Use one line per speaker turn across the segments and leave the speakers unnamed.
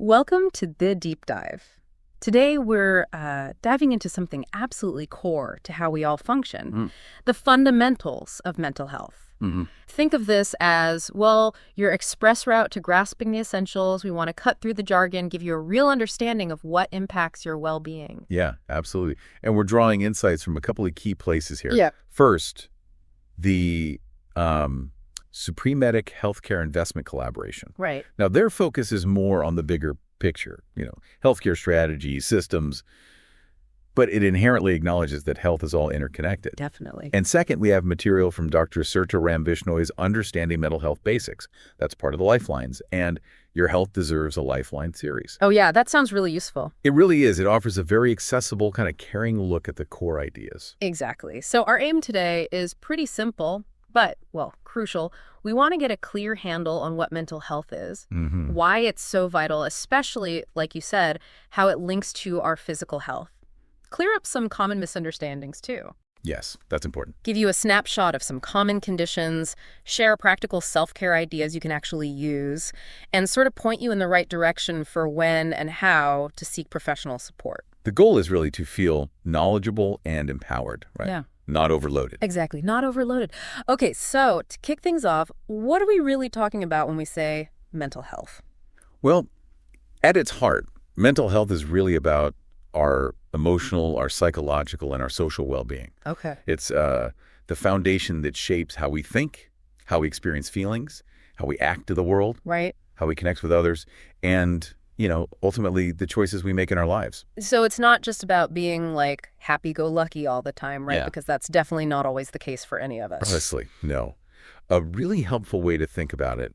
Welcome to The Deep Dive. Today we're diving into something absolutely core to how we all function, the fundamentals of mental health. Think of this as, well, your express route to grasping the essentials. We want to cut through the jargon, give you a real understanding of what impacts your well-being.
Yeah, absolutely. And we're drawing insights from a couple of key places here.
Yeah.
First, the Supremedic Healthcare Investment Collaboration.
Right.
Now, their focus is more on the bigger picture, healthcare strategies, systems, but it inherently acknowledges that health is all interconnected.
Definitely.
And second, we have material from Dr. Sirta Ramvishnoi's Understanding Mental Health Basics. That's part of the Lifelines. And Your Health Deserves a Lifeline series.
Oh, yeah, that sounds really useful.
It really is. It offers a very accessible, kind of caring look at the core ideas.
Exactly. So our aim today is pretty simple, but, well, crucial. We want to get a clear handle on what mental health is, why it's so vital, especially, like you said, how it links to our physical health. Clear up some common misunderstandings, too.
Yes, that's important.
Give you a snapshot of some common conditions, share practical self-care ideas you can actually use, and sort of point you in the right direction for when and how to seek professional support.
The goal is really to feel knowledgeable and empowered, right?
Yeah.
Not overloaded.
Exactly, not overloaded. Okay, so to kick things off, what are we really talking about when we say mental health?
Well, at its heart, mental health is really about our emotional, our psychological, and our social well-being.
Okay.
It's the foundation that shapes how we think, how we experience feelings, how we act to the world,
Right.
how we connect with others, and, ultimately the choices we make in our lives.
So it's not just about being like happy-go-lucky all the time, right?
Yeah.
Because that's definitely not always the case for any of us.
Honestly, no. A really helpful way to think about it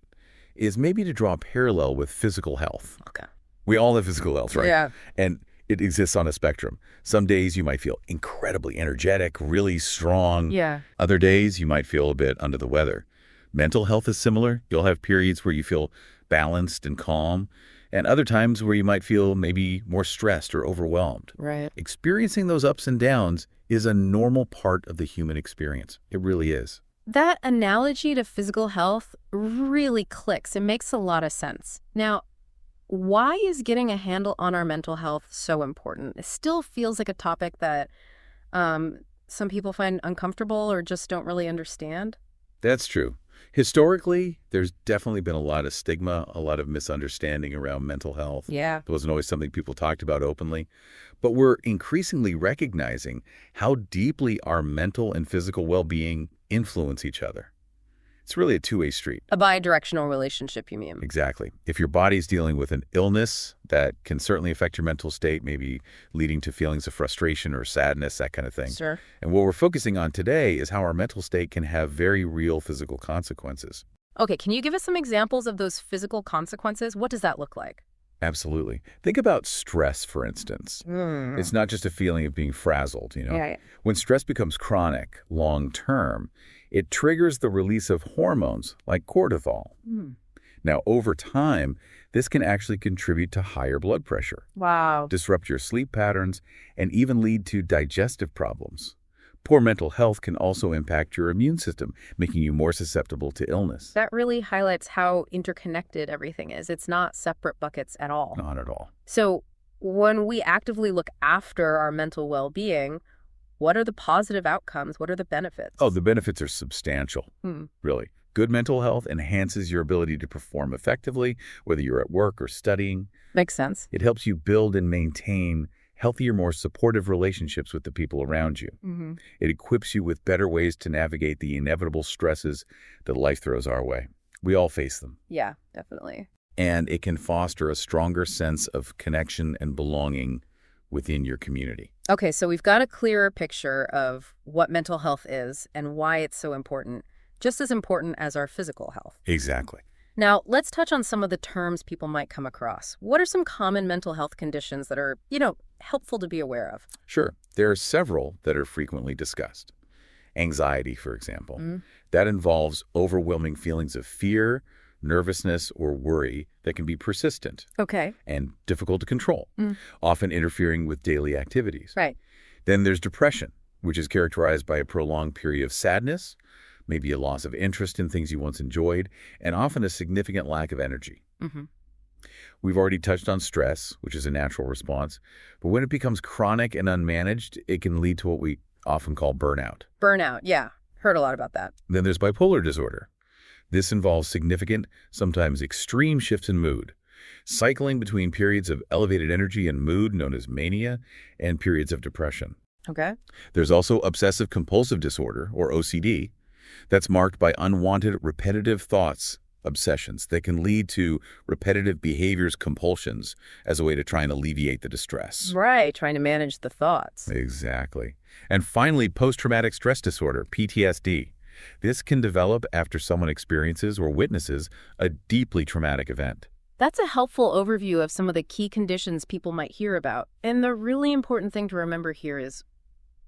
is maybe to draw a parallel with physical health.
Okay.
We all have physical health, right?
Yeah.
And it exists on a spectrum. Some days you might feel incredibly energetic, really strong.
Yeah.
Other days you might feel a bit under the weather. Mental health is similar. You'll have periods where you feel balanced and calm, and other times where you might feel maybe more stressed or overwhelmed.
Right.
Experiencing those ups and downs is a normal part of the human experience. It really is.
That analogy to physical health really clicks. It makes a lot of sense. Now, why is getting a handle on our mental health so important? It still feels like a topic that some people find uncomfortable or just don't really understand.
That's true. Historically, there's definitely been a lot of stigma, a lot of misunderstanding around mental health.
Yeah.
It wasn't always something people talked about openly. But we're increasingly recognizing how deeply our mental and physical well-being influence each other. It's really a two-way street.
A bi-directional relationship, you mean?
Exactly. If your body's dealing with an illness, that can certainly affect your mental state, maybe leading to feelings of frustration or sadness, that kind of thing.
Sure.
And what we're focusing on today is how our mental state can have very real physical consequences.
Okay, can you give us some examples of those physical consequences? What does that look like?
Absolutely. Think about stress, for instance. It's not just a feeling of being frazzled,
Yeah.
When stress becomes chronic, long-term, it triggers the release of hormones like cortisol. Now, over time, this can actually contribute to higher blood pressure,
Wow.
disrupt your sleep patterns, and even lead to digestive problems. Poor mental health can also impact your immune system, making you more susceptible to illness.
That really highlights how interconnected everything is. It's not separate buckets at all.
Not at all.
So when we actively look after our mental well-being, what are the positive outcomes? What are the benefits?
Oh, the benefits are substantial, really. Good mental health enhances your ability to perform effectively, whether you're at work or studying.
Makes sense.
It helps you build and maintain healthier, more supportive relationships with the people around you. It equips you with better ways to navigate the inevitable stresses that life throws our way. We all face them.
Yeah, definitely.
And it can foster a stronger sense of connection and belonging within your community.
Okay, so we've got a clearer picture of what mental health is and why it's so important, just as important as our physical health.
Exactly.
Now, let's touch on some of the terms people might come across. What are some common mental health conditions that are, helpful to be aware of?
Sure. There are several that are frequently discussed. Anxiety, for example. That involves overwhelming feelings of fear, nervousness, or worry that can be persistent
Okay.
and difficult to control, often interfering with daily activities.
Right.
Then there's depression, which is characterized by a prolonged period of sadness, maybe a loss of interest in things you once enjoyed, and often a significant lack of energy. We've already touched on stress, which is a natural response, but when it becomes chronic and unmanaged, it can lead to what we often call burnout.
Burnout, yeah. Heard a lot about that.
Then there's bipolar disorder. This involves significant, sometimes extreme shifts in mood, cycling between periods of elevated energy and mood known as mania and periods of depression.
Okay.
There's also obsessive compulsive disorder, or OCD, that's marked by unwanted repetitive thoughts, obsessions that can lead to repetitive behaviors, compulsions, as a way to try and alleviate the distress.
Right, trying to manage the thoughts.
Exactly. And finally, post-traumatic stress disorder, PTSD. This can develop after someone experiences or witnesses a deeply traumatic event.
That's a helpful overview of some of the key conditions people might hear about. And the really important thing to remember here is,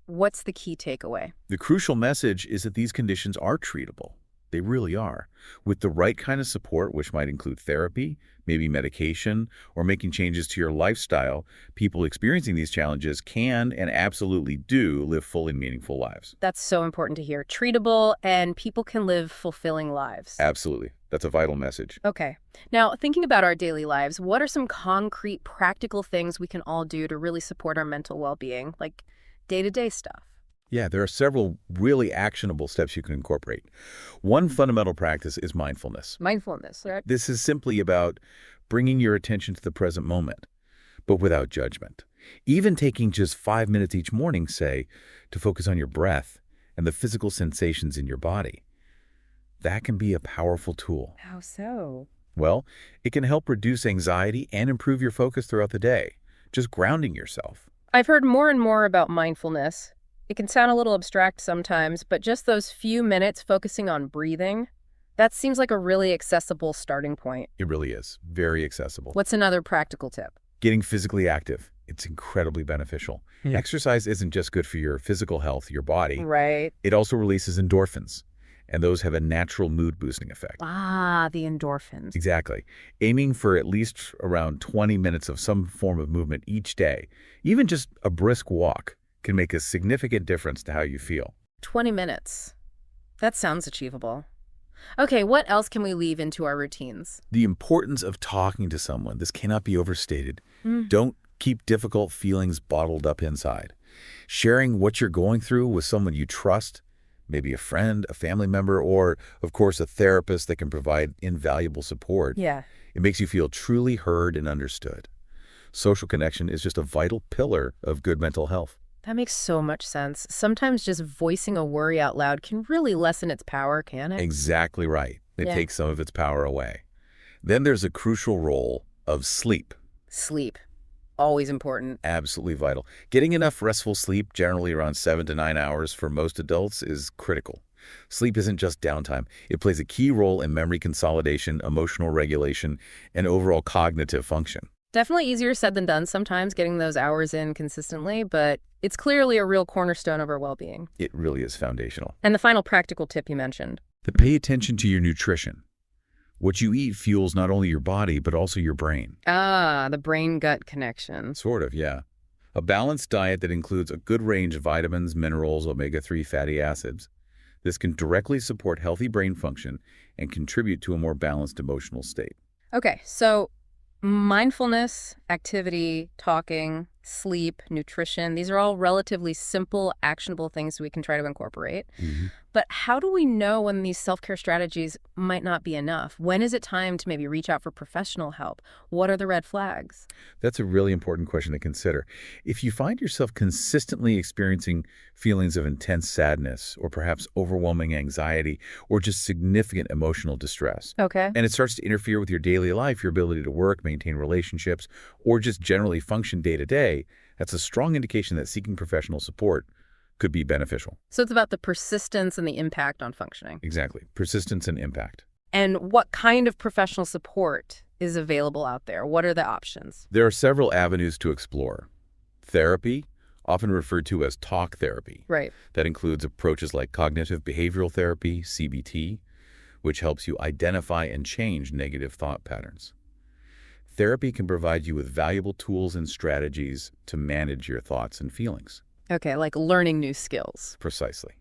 what's the key takeaway?
The crucial message is that these conditions are treatable. They really are. With the right kind of support, which might include therapy, maybe medication, or making changes to your lifestyle, people experiencing these challenges can and absolutely do live full and meaningful lives.
That's so important to hear. Treatable, and people can live fulfilling lives.
Absolutely. That's a vital message.
Okay. Now, thinking about our daily lives, what are some concrete, practical things we can all do to really support our mental well-being, like day-to-day stuff?
Yeah, there are several really actionable steps you can incorporate. One fundamental practice is mindfulness.
Mindfulness, right?
This is simply about bringing your attention to the present moment, but without judgment. Even taking just 5 minutes each morning, say, to focus on your breath and the physical sensations in your body. That can be a powerful tool.
How so?
Well, it can help reduce anxiety and improve your focus throughout the day, just grounding yourself.
I've heard more and more about mindfulness. It can sound a little abstract sometimes, but just those few minutes focusing on breathing, that seems like a really accessible starting point.
It really is. Very accessible.
What's another practical tip?
Getting physically active. It's incredibly beneficial. Exercise isn't just good for your physical health, your body.
Right.
It also releases endorphins, and those have a natural mood-boosting effect.
Ah, the endorphins.
Exactly. Aiming for at least around 20 minutes of some form of movement each day, even just a brisk walk, can make a significant difference to how you feel.
20 minutes. That sounds achievable. Okay, what else can we leave into our routines?
The importance of talking to someone. This cannot be overstated. Don't keep difficult feelings bottled up inside. Sharing what you're going through with someone you trust, maybe a friend, a family member, or, of course, a therapist that can provide invaluable support.
Yeah.
It makes you feel truly heard and understood. Social connection is just a vital pillar of good mental health.
That makes so much sense. Sometimes just voicing a worry out loud can really lessen its power, can't it?
Exactly right. It
Yeah.
takes some of its power away. Then there's a crucial role of sleep.
Sleep. Always important.
Absolutely vital. Getting enough restful sleep, generally around 7 to 9 hours for most adults, is critical. Sleep isn't just downtime. It plays a key role in memory consolidation, emotional regulation, and overall cognitive function.
Definitely easier said than done sometimes, getting those hours in consistently, but it's clearly a real cornerstone of our well-being.
It really is foundational.
And the final practical tip you mentioned.
To pay attention to your nutrition. What you eat fuels not only your body, but also your brain.
Ah, the brain-gut connection.
Sort of, yeah. A balanced diet that includes a good range of vitamins, minerals, omega-3 fatty acids. This can directly support healthy brain function and contribute to a more balanced emotional state.
Okay, so mindfulness, activity, talking, sleep, nutrition, these are all relatively simple, actionable things we can try to incorporate. But how do we know when these self-care strategies might not be enough? When is it time to maybe reach out for professional help? What are the red flags?
That's a really important question to consider. If you find yourself consistently experiencing feelings of intense sadness or perhaps overwhelming anxiety or just significant emotional distress,
Okay.
and it starts to interfere with your daily life, your ability to work, maintain relationships, or just generally function day to day, that's a strong indication that seeking professional support could be beneficial.
So it's about the persistence and the impact on functioning.
Exactly. Persistence and impact.
And what kind of professional support is available out there? What are the options?
There are several avenues to explore. Therapy, often referred to as talk therapy.
Right.
That includes approaches like cognitive behavioral therapy, CBT, which helps you identify and change negative thought patterns. Therapy can provide you with valuable tools and strategies to manage your thoughts and feelings.
Okay, like learning new skills.
Precisely.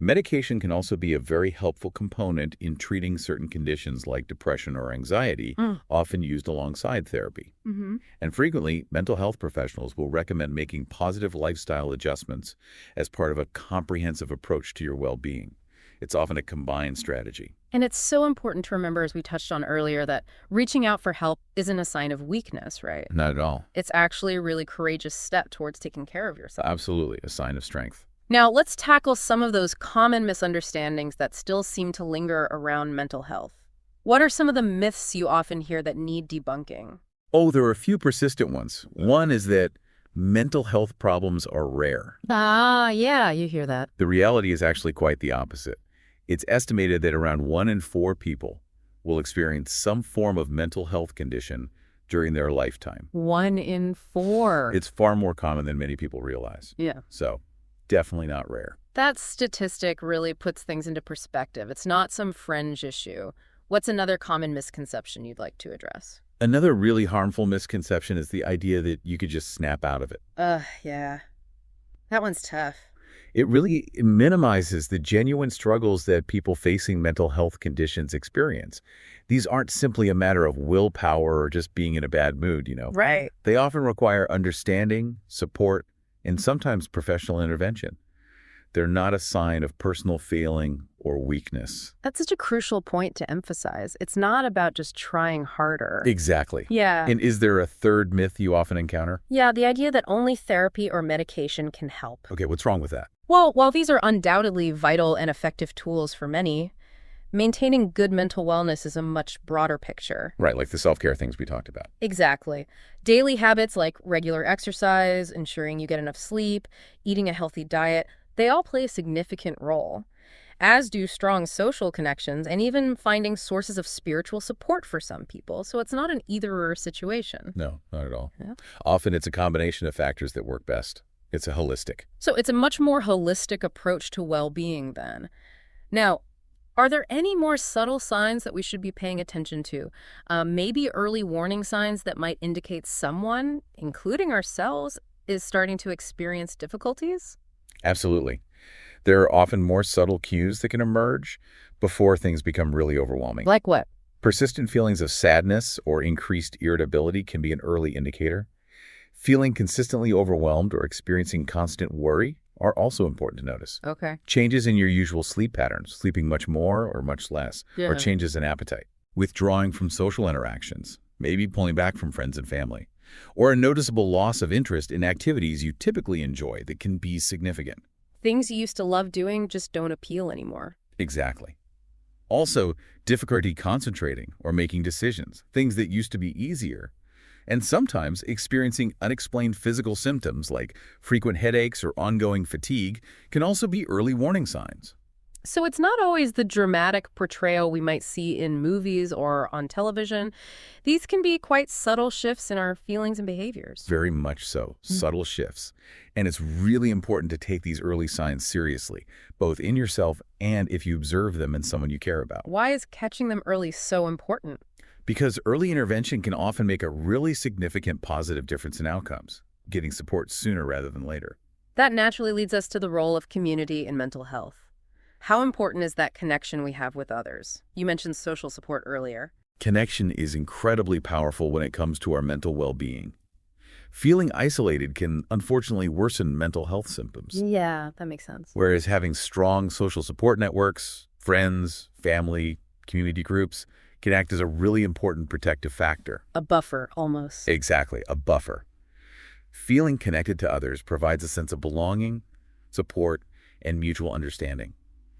Medication can also be a very helpful component in treating certain conditions like depression or anxiety, often used alongside therapy.
Mm-hmm.
And frequently, mental health professionals will recommend making positive lifestyle adjustments as part of a comprehensive approach to your well-being. It's often a combined strategy.
And it's so important to remember, as we touched on earlier, that reaching out for help isn't a sign of weakness, right?
Not at all.
It's actually a really courageous step towards taking care of yourself.
Absolutely, a sign of strength.
Now, let's tackle some of those common misunderstandings that still seem to linger around mental health. What are some of the myths you often hear that need debunking?
Oh, there are a few persistent ones. One is that mental health problems are rare.
Ah, yeah, you hear that.
The reality is actually quite the opposite. It's estimated that around 1 in 4 people will experience some form of mental health condition during their lifetime.
1 in 4.
It's far more common than many people realize.
Yeah.
So, definitely not rare.
That statistic really puts things into perspective. It's not some fringe issue. What's another common misconception you'd like to address?
Another really harmful misconception is the idea that you could just snap out of it.
Yeah. That one's tough.
It really minimizes the genuine struggles that people facing mental health conditions experience. These aren't simply a matter of willpower or just being in a bad mood,
Right.
They often require understanding, support, and sometimes professional intervention. They're not a sign of personal failing or weakness.
That's such a crucial point to emphasize. It's not about just trying harder.
Exactly.
Yeah.
And is there a third myth you often encounter?
Yeah, the idea that only therapy or medication can help.
Okay, what's wrong with that?
Well, while these are undoubtedly vital and effective tools for many, maintaining good mental wellness is a much broader picture.
Right, like the self-care things we talked about.
Exactly. Daily habits like regular exercise, ensuring you get enough sleep, eating a healthy diet, they all play a significant role, as do strong social connections and even finding sources of spiritual support for some people. So it's not an either-or situation.
No, not at all.
Yeah.
Often it's a combination of factors that work best. It's a holistic.
So it's a much more holistic approach to well-being then. Now, are there any more subtle signs that we should be paying attention to? Maybe early warning signs that might indicate someone, including ourselves, is starting to experience difficulties?
Absolutely. There are often more subtle cues that can emerge before things become really overwhelming.
Like what?
Persistent feelings of sadness or increased irritability can be an early indicator. Feeling consistently overwhelmed or experiencing constant worry are also important to notice.
Okay.
Changes in your usual sleep patterns, sleeping much more or much less, or changes in appetite. Withdrawing from social interactions, maybe pulling back from friends and family, or a noticeable loss of interest in activities you typically enjoy that can be significant.
Things you used to love doing just don't appeal anymore.
Exactly. Also, difficulty concentrating or making decisions, things that used to be easier. And sometimes experiencing unexplained physical symptoms like frequent headaches or ongoing fatigue can also be early warning signs.
So it's not always the dramatic portrayal we might see in movies or on television. These can be quite subtle shifts in our feelings and behaviors.
Very much so. Subtle shifts. And it's really important to take these early signs seriously, both in yourself and if you observe them in someone you care about.
Why is catching them early so important?
Because early intervention can often make a really significant positive difference in outcomes, getting support sooner rather than later.
That naturally leads us to the role of community in mental health. How important is that connection we have with others? You mentioned social support earlier.
Connection is incredibly powerful when it comes to our mental well-being. Feeling isolated can unfortunately worsen mental health symptoms.
Yeah, that makes sense.
Whereas having strong social support networks, friends, family, community groups can act as a really important protective factor.
A buffer, almost.
Exactly, a buffer. Feeling connected to others provides a sense of belonging, support, and mutual understanding.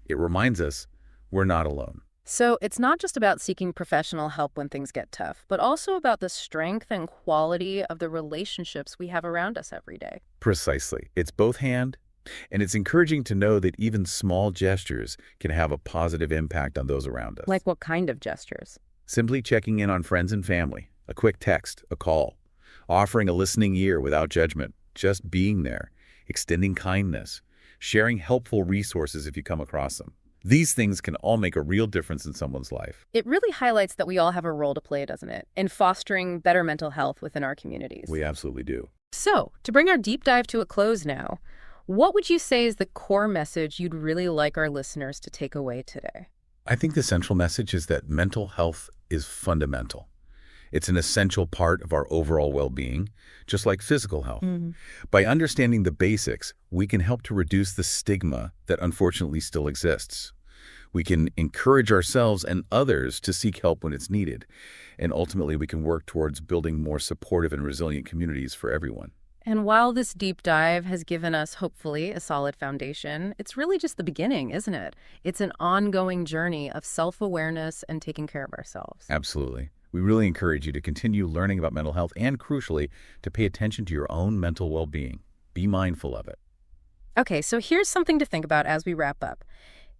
It reminds us we're not alone.
So it's not just about seeking professional help when things get tough, but also about the strength and quality of the relationships we have around us every day.
Precisely. It's both and it's encouraging to know that even small gestures can have a positive impact on those around us.
Like what kind of gestures?
Simply checking in on friends and family, a quick text, a call, offering a listening ear without judgment, just being there, extending kindness, sharing helpful resources if you come across them. These things can all make a real difference in someone's life.
It really highlights that we all have a role to play, doesn't it, in fostering better mental health within our communities.
We absolutely do.
So, to bring our deep dive to a close now, What would you say is the core message you'd really like our listeners to take away today?
I think the central message is that mental health is fundamental. It's an essential part of our overall well-being, just like physical health. By understanding the basics, we can help to reduce the stigma that unfortunately still exists. We can encourage ourselves and others to seek help when it's needed, and ultimately we can work towards building more supportive and resilient communities for everyone.
And while this deep dive has given us, hopefully, a solid foundation, it's really just the beginning, isn't it? It's an ongoing journey of self-awareness and taking care of ourselves.
Absolutely. We really encourage you to continue learning about mental health and, crucially, to pay attention to your own mental well-being. Be mindful of it.
Okay, so here's something to think about as we wrap up.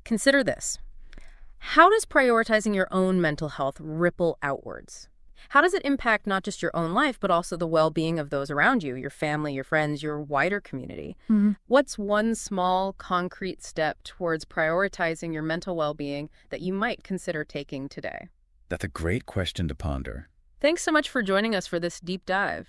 Consider this. How does prioritizing your own mental health ripple outwards? How does it impact not just your own life, but also the well-being of those around you, your family, your friends, your wider community? What's one small, concrete step towards prioritizing your mental well-being that you might consider taking today?
That's a great question to ponder.
Thanks so much for joining us for this deep dive.